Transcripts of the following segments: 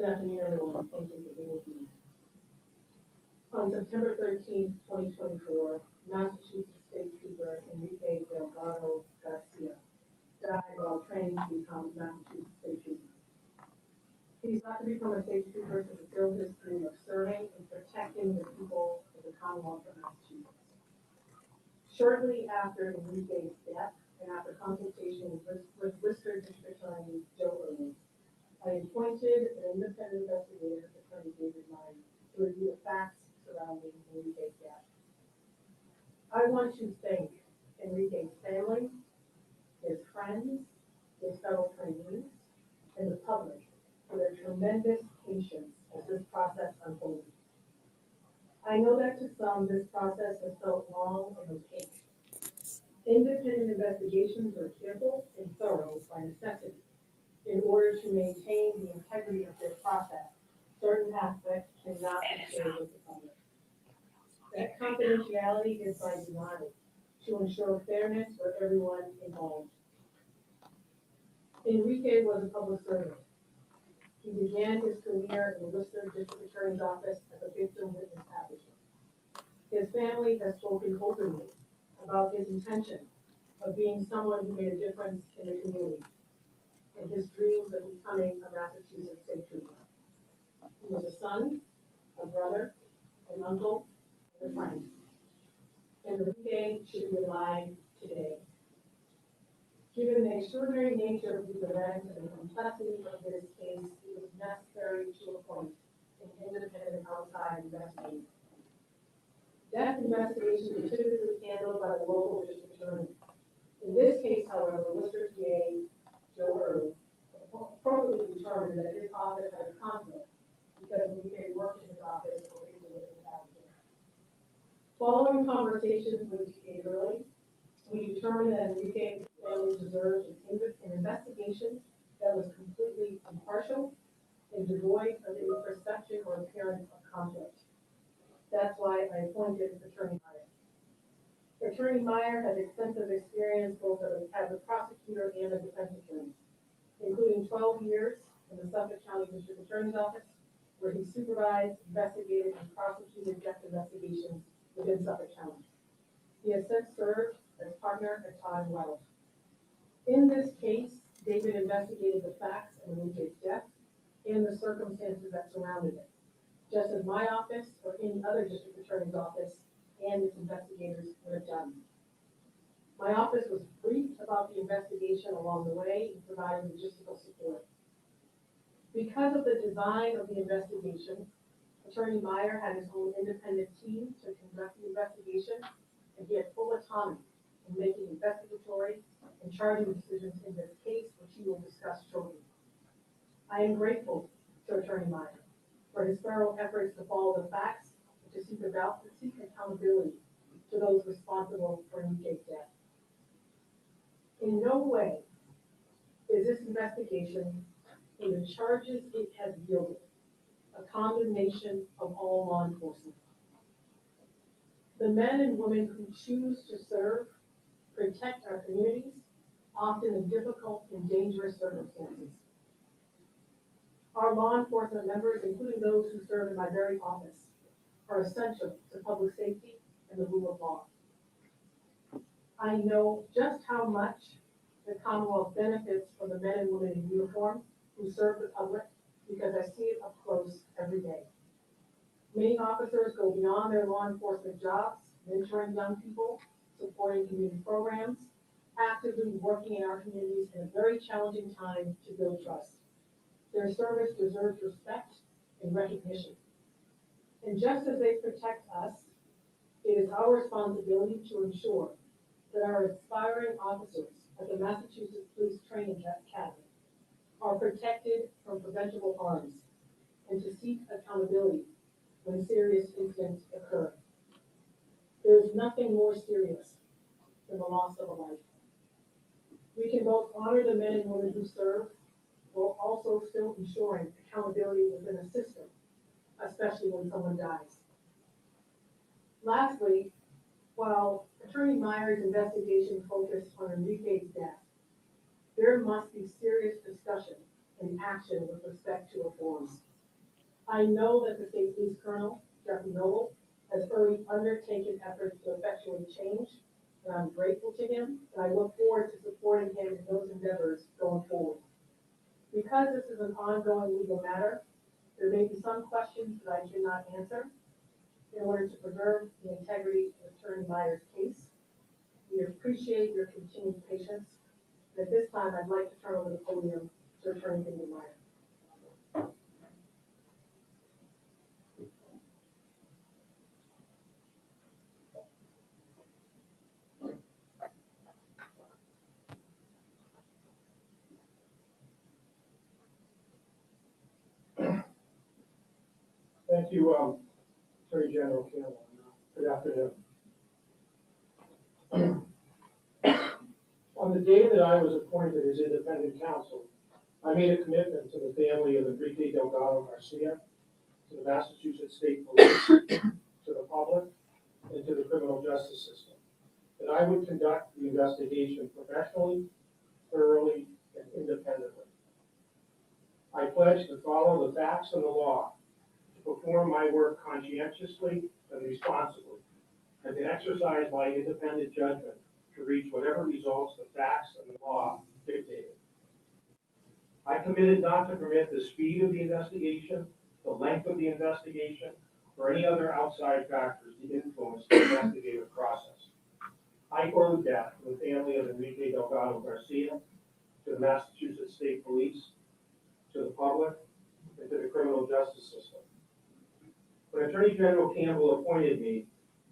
Good afternoon, everyone. Thank you for being with me. On September 13th, 2024, Massachusetts State Trooper Enrique Delgado-Garcia died while training to become Massachusetts State Trooper. He sought to become a state trooper to fulfill his dream of serving and protecting the people of the Commonwealth of Massachusetts. Shortly after Enrique's death and after consultation with Worcester District Attorney Joe Irwin, I appointed an independent investigator, Attorney David Meyer, to review the facts surrounding Enrique's death. I want to thank Enrique's family, his friends, his fellow trainees, and the public for their tremendous patience as this process unfolded. I know that to some, this process has felt long and opaque. Independent investigations are careful and thorough by necessity. In order to maintain the integrity of this process, certain aspects cannot be shared with the public. That confidentiality is by design to ensure fairness for everyone involved. Enrique was a public servant. He began his career in the Worcester District Attorney's Office as a victim witness advocate. His family has spoken openly about his intention of being someone who made a difference in the community and his dreams of becoming a Massachusetts State Trooper. He was a son, a brother, an uncle, and a friend. Enrique should be alive today. Given the extraordinary nature of the event and the complexity of this case, it was necessary to appoint an independent outside investigator. Death investigations are typically handled by the local district attorney. In this case, however, Worcester DA Joe Irwin appropriately determined that his office had a conflict because Enrique worked in his office for a witness advocate. Following conversations with DA Irwin, we determined that Enrique's family deserved an investigation that was completely impartial and devoid of any perception or appearance of conflict. That's why I appointed Attorney Meyer. Attorney Meyer has extensive experience both as a prosecutor and a defense attorney, including 12 years in the Suffolk County District Attorney's Office, where he supervised, investigated, and prosecuted death investigations within Suffolk County. He has since served as partner at Todd & Wells. In this case, David investigated the facts of Enrique's death and the circumstances that surrounded it, just as my office or any other district attorney's office and its investigators would have done. My office was briefed about the investigation along the way and provided logistical support. Because of the design of the investigation, Attorney Meyer had his own independent team to conduct the investigation, and he had full autonomy in making investigatory and charging decisions in this case, which he will discuss shortly. I am grateful to Attorney Meyer for his thorough efforts to follow the facts and to seek accountability to those responsible for Enrique's death. In no way is this investigation and the charges it has yielded a condemnation of all law enforcement. The men and women who choose to serve, protect our communities, often in difficult and dangerous circumstances. Our law enforcement members, including those who serve in my very office, are essential to public safety and the rule of law. I know just how much the Commonwealth benefits from the men and women in uniform who serve the public because I see it up close every day. Many officers go beyond their law enforcement jobs, mentoring young people, supporting community programs, actively working in our communities in a very challenging time to build trust. Their service deserves respect and recognition. And just as they protect us, it is our responsibility to ensure that our aspiring officers at the Massachusetts Police Training Academy are protected from preventable harms and to seek accountability when serious incidents occur. There is nothing more serious than the loss of a life. We can both honor the men and women who serve while also still ensuring accountability within a system, especially when someone dies. Lastly, while Attorney Meyer's investigation focused on Enrique's death, there must be serious discussion and action with respect to reforms. I know that the state police colonel, Jeffrey Noble, has already undertaken efforts to effectuate change, and I'm grateful to him, and I look forward to supporting him in those endeavors going forward. Because this is an ongoing legal matter, there may be some questions that I cannot answer in order to preserve the integrity of Attorney Meyer's case. We appreciate your continued patience. And at this time, I'd like to turn over the podium to Attorney Meyer. Thank you, Attorney General Campbell. Good afternoon. On the day that I was appointed as independent counsel, I made a commitment to the family of Enrique Delgado-Garcia, to the Massachusetts State Police, to the public, and to the criminal justice system, that I would conduct the investigation professionally, thoroughly, and independently. I pledge to follow the facts and the law, to perform my work conscientiously and responsibly, and to exercise my independent judgment to reach whatever results the facts and the law dictated. I committed not to permit the speed of the investigation, the length of the investigation, or any other outside factors to influence the investigative process. I owed that to the family of Enrique Delgado-Garcia, to the Massachusetts State Police, to the public, and to the criminal justice system. When Attorney General Campbell appointed me,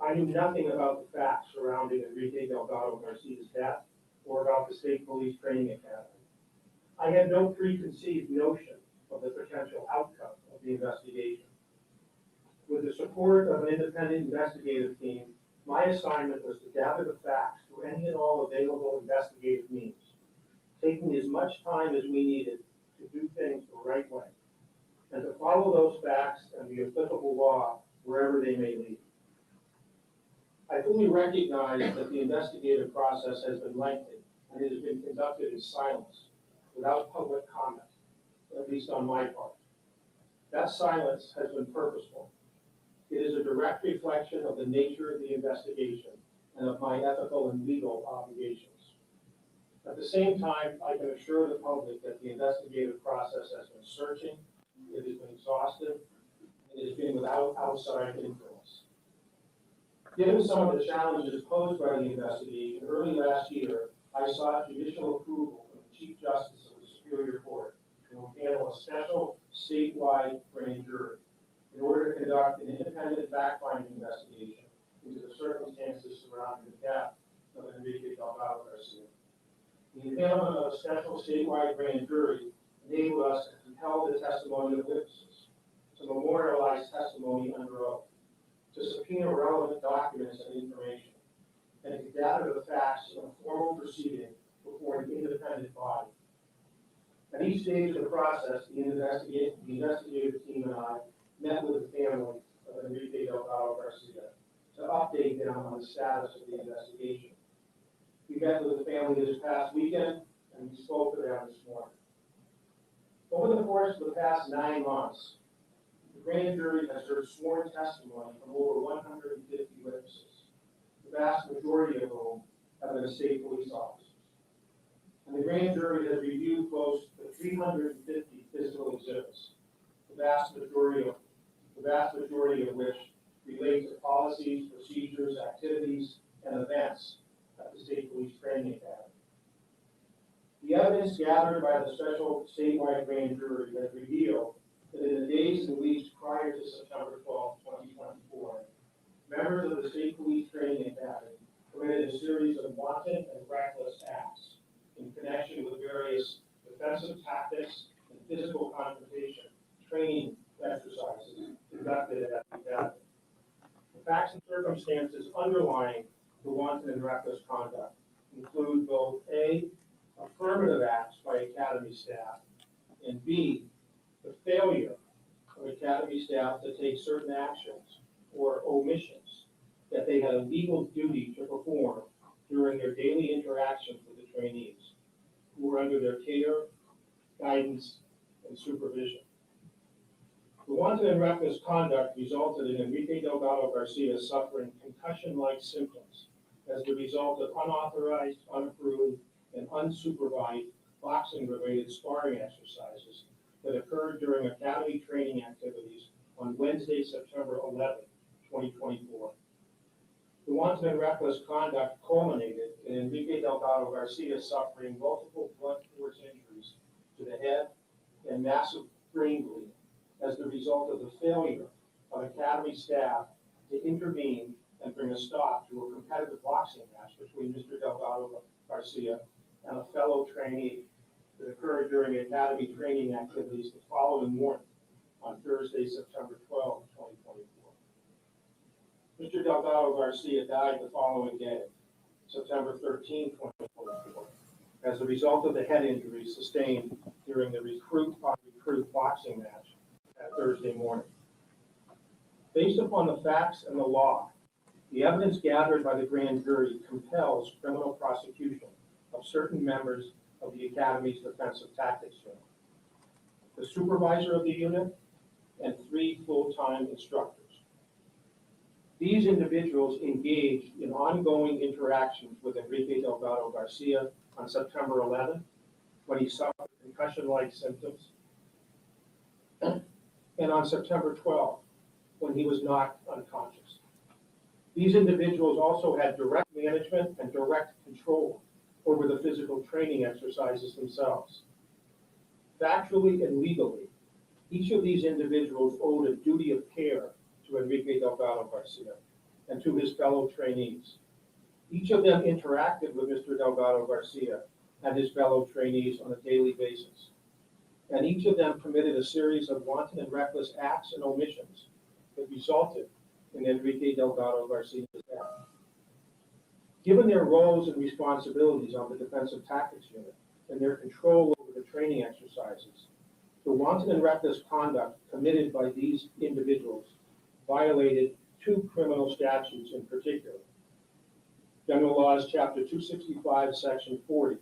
I knew nothing about the facts surrounding Enrique Delgado-Garcia's death or about the State Police Training Academy. I had no preconceived notion of the potential outcome of the investigation. With the support of an independent investigative team, my assignment was to gather the facts through any and all available investigative means, taking as much time as we needed to do things the right way, and to follow those facts and the applicable law wherever they may lead. I fully recognize that the investigative process has been lengthy, and it has been conducted in silence, without public comment, at least on my part. That silence has been purposeful. It is a direct reflection of the nature of the investigation and of my ethical and legal obligations. At the same time, I can assure the public that the investigative process has been searching, it has been exhaustive, and it has been without outside influence. Given some of the challenges posed by the investigation, early last year, I sought judicial approval from the Chief Justice of the Superior Court to handle a special statewide grand jury in order to conduct an independent fact-finding investigation into the circumstances surrounding the death of Enrique Delgado-Garcia. The impanelment of a special statewide grand jury enabled us to compel the testimony of witnesses, to memorialize testimony under oath, to subpoena relevant documents and information, and to gather the facts in a formal proceeding before an independent body. At each stage of the process, the investigative team and I met with the family of Enrique Delgado-Garcia to update them on the status of the investigation. We met with the family this past weekend, and we spoke to them this morning. Over the course of the past 9 months, the grand jury has heard sworn testimony from over 150 witnesses, the vast majority of whom have been state police officers. And the grand jury has reviewed close to 350 physical exhibits, the vast majority of which relate to policies, procedures, activities, and events at the State Police Training Academy. The evidence gathered by the special statewide grand jury has revealed that in the days and weeks prior to September 12, 2024, members of the State Police Training Academy committed a series of wanton and reckless acts in connection with various defensive tactics and physical confrontation training exercises conducted at the academy. The facts and circumstances underlying the wanton and reckless conduct include both A, affirmative acts by academy staff, and B, the failure of academy staff to take certain actions or omissions that they had a legal duty to perform during their daily interactions with the trainees, who were under their care, guidance, and supervision. The wanton and reckless conduct resulted in Enrique Delgado-Garcia suffering concussion-like symptoms as the result of unauthorized, unapproved, and unsupervised boxing-related sparring exercises that occurred during academy training activities on Wednesday, September 11, 2024. The wanton and reckless conduct culminated in Enrique Delgado-Garcia suffering multiple blunt force injuries to the head and massive brain bleeding as the result of the failure of academy staff to intervene and bring a stop to a competitive boxing match between Mr. Delgado-Garcia and a fellow trainee that occurred during academy training activities the following morning on Thursday, September 12, 2024. Mr. Delgado-Garcia died the following day, September 13, 2024, as a result of the head injury sustained during the recruit-on-recruit boxing match that Thursday morning. Based upon the facts and the law, the evidence gathered by the grand jury compels criminal prosecution of certain members of the Academy's Defensive Tactics Unit, the supervisor of the unit, and 3 full-time instructors. These individuals engaged in ongoing interactions with Enrique Delgado-Garcia on September 11, when he suffered concussion-like symptoms, and on September 12, when he was knocked unconscious. These individuals also had direct management and direct control over the physical training exercises themselves. Factually and legally, each of these individuals owed a duty of care to Enrique Delgado-Garcia and to his fellow trainees. Each of them interacted with Mr. Delgado-Garcia and his fellow trainees on a daily basis. And each of them committed a series of wanton and reckless acts and omissions that resulted in Enrique Delgado-Garcia's death. Given their roles and responsibilities on the Defensive Tactics Unit and their control over the training exercises, the wanton and reckless conduct committed by these individuals violated 2 criminal statutes in particular. General Laws, Chapter 265, Section 40,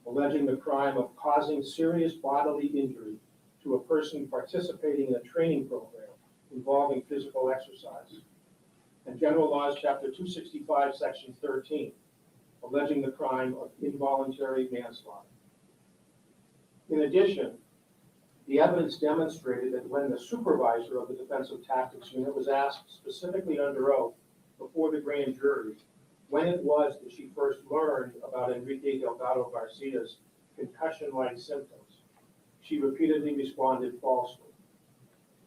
alleging the crime of causing serious bodily injury to a person participating in a training program involving physical exercise. And General Laws, Chapter 265, Section 13, alleging the crime of involuntary manslaughter. In addition, the evidence demonstrated that when the supervisor of the Defensive Tactics Unit was asked specifically under oath before the grand jury when it was that she first learned about Enrique Delgado-Garcia's concussion-like symptoms, she repeatedly responded falsely.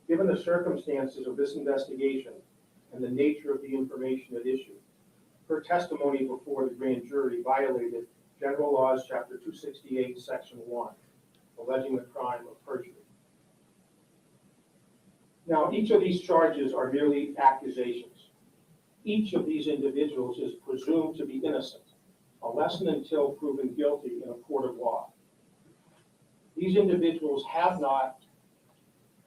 Given the circumstances of this investigation and the nature of the information at issue, her testimony before the grand jury violated General Laws, Chapter 268, Section 1, alleging the crime of perjury. Now, each of these charges are merely accusations. Each of these individuals is presumed to be innocent, unless and until proven guilty in a court of law. These individuals have not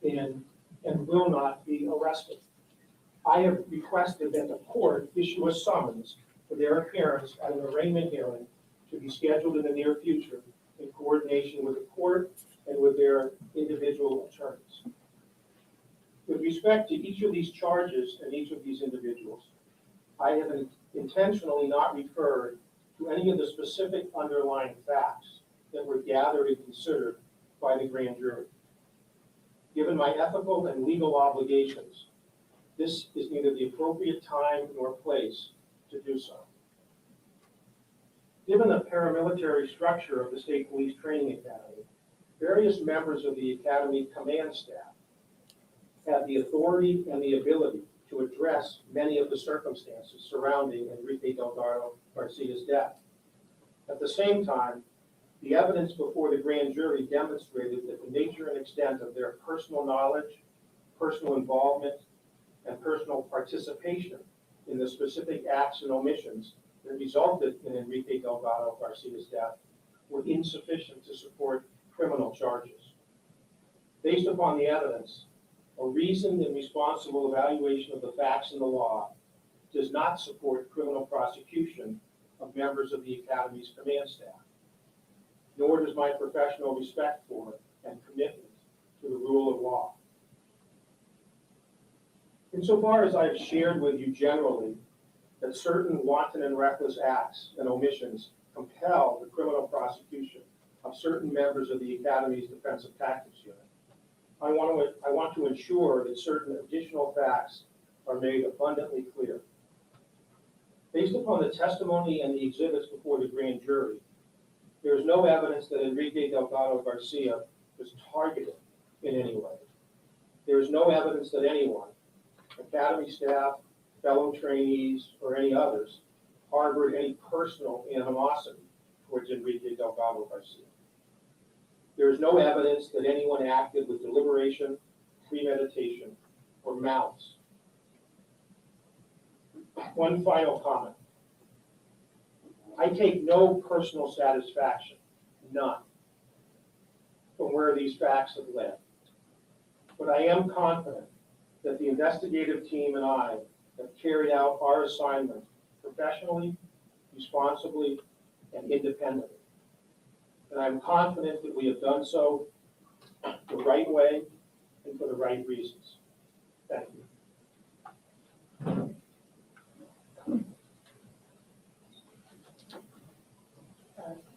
been and will not be arrested. I have requested that the court issue a summons for their appearance at an arraignment hearing to be scheduled in the near future in coordination with the court and with their individual attorneys. With respect to each of these charges and each of these individuals, I have intentionally not referred to any of the specific underlying facts that were gathered and considered by the grand jury. Given my ethical and legal obligations, this is neither the appropriate time nor place to do so. Given the paramilitary structure of the State Police Training Academy, various members of the Academy command staff have the authority and the ability to address many of the circumstances surrounding Enrique Delgado-Garcia's death. At the same time, the evidence before the grand jury demonstrated that the nature and extent of their personal knowledge, personal involvement, and personal participation in the specific acts and omissions that resulted in Enrique Delgado-Garcia's death were insufficient to support criminal charges. Based upon the evidence, a reasoned and responsible evaluation of the facts and the law does not support criminal prosecution of members of the Academy's command staff, nor does my professional respect for and commitment to the rule of law. Insofar as I have shared with you generally that certain wanton and reckless acts and omissions compel the criminal prosecution of certain members of the Academy's Defensive Tactics Unit, I want to ensure that certain additional facts are made abundantly clear. Based upon the testimony and the exhibits before the grand jury, there is no evidence that Enrique Delgado-Garcia was targeted in any way. There is no evidence that anyone, Academy staff, fellow trainees, or any others, harbored any personal animosity towards Enrique Delgado-Garcia. There is no evidence that anyone acted with deliberation, premeditation, or malice. One final comment. I take no personal satisfaction, none, from where these facts have led. But I am confident that the investigative team and I have carried out our assignment professionally, responsibly, and independently. And I'm confident that we have done so the right way and for the right reasons. Thank you.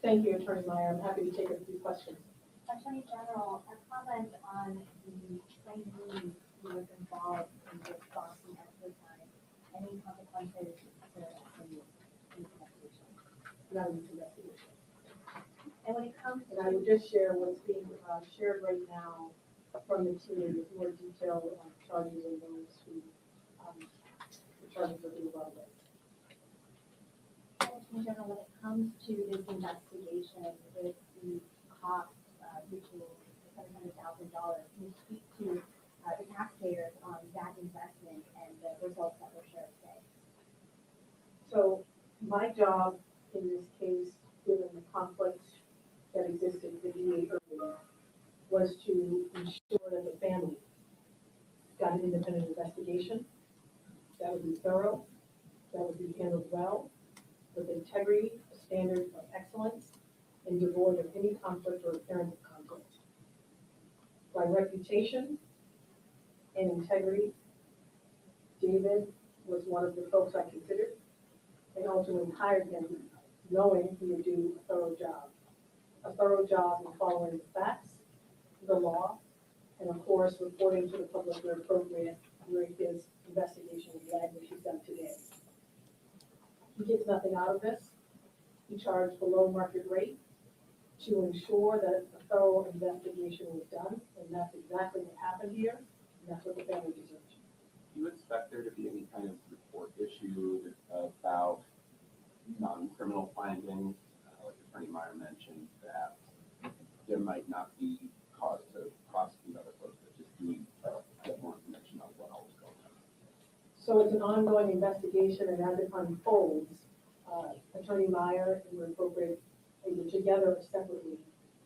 Thank you, Attorney Meyer. I'm happy to take a few questions. Attorney General, a comment on the trainee who was involved in this Boston exercise. Any consequences to the investigation? Not in this investigation. And when it comes And I would just share what's being shared right now from the team with more detail on charges and those who the charges are being brought away. Attorney General, when it comes to this investigation with the cost reaching $700,000, can you speak to the taxpayers on that investment and the results that were shared today? So my job in this case, given the conflict that existed with the DA earlier, was to ensure that the family got an independent investigation that would be thorough, that would be handled well, with integrity, a standard of excellence, and devoid of any conflict or appearance of conflict. By reputation and integrity, David was one of the folks I considered and ultimately hired him knowing he would do a thorough job. A thorough job in following the facts, the law, and of course, reporting to the public where appropriate during his investigation led, which he's done today. He gets nothing out of this. He charged below market rate to ensure that a thorough investigation was done, and that's exactly what happened here, and that's what the family deserves. Do you expect there to be any kind of report issued about non-criminal findings? Like Attorney Meyer mentioned, that there might not be cause to prosecute other folks, but just do we get more information on what all was going on? So it's an ongoing investigation, and as it unfolds, Attorney Meyer and where appropriate, either together or separately,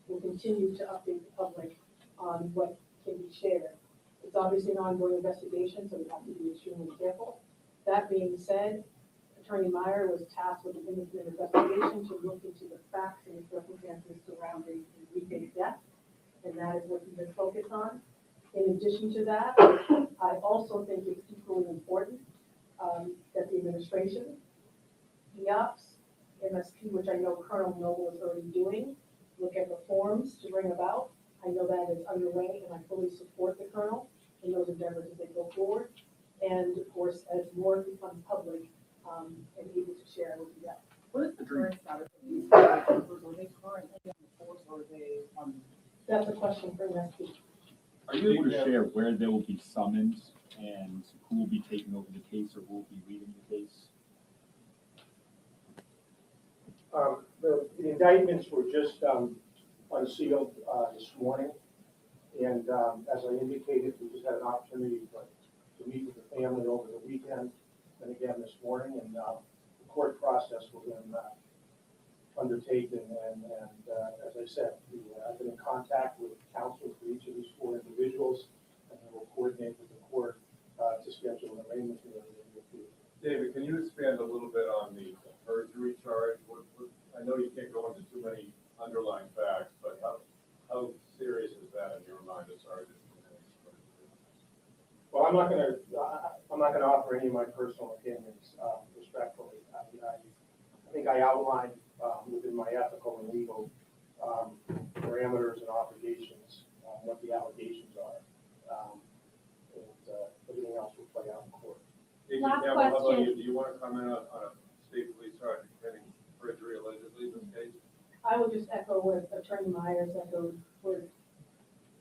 will continue to update the public on what can be shared. It's obviously an ongoing investigation, so we have to be extremely careful. That being said, Attorney Meyer was tasked with an independent investigation to look into the facts and circumstances surrounding Enrique's death, and that is what he's been focused on. In addition to that, I also think it's equally important that the administration, EOPS, MSP, which I know Colonel Noble is already doing, look at reforms to bring about. I know that is underway, and I fully support the Colonel in those endeavors as they go forward. And of course, as more becomes public and able to share with you guys. What is the current status of these papers? Are they currently on the force or are they on? That's a question for MSP. Are you able to share where there will be summoned and who will be taking over the case or who will be reading the case? The indictments were just unsealed this morning, and as I indicated, we just had an opportunity to meet with the family over the weekend and again this morning, and the court process will then undertaken, and as I said, I've been in contact with counsel for each of these four individuals, and we will coordinate with the court to schedule an arraignment hearing in the future. David, can you expand a little bit on the perjury charge? I know you can't go into too many underlying facts, but how serious is that in your mind as Sergeant? Well, I'm not going to, I'm not gonna offer any of my personal opinions, respectfully. I think I outlined, within my ethical and legal, parameters and obligations, what the allegations are. Everything else will play out in court. AG Last Campbell, how about question. you? Do you want to comment on a state police sergeant committing perjury allegedly in this case? I would just echo what Attorney Myers echoed,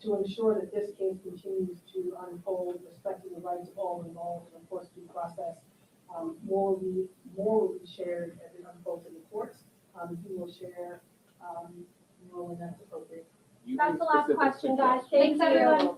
to ensure that this case continues to unfold, respecting the rights of all involved, and of course, due process. More will be shared as it unfolds in the courts. He will share, more when that's appropriate. You That's made the last specific question, guys. suggestions. Thanks, everyone.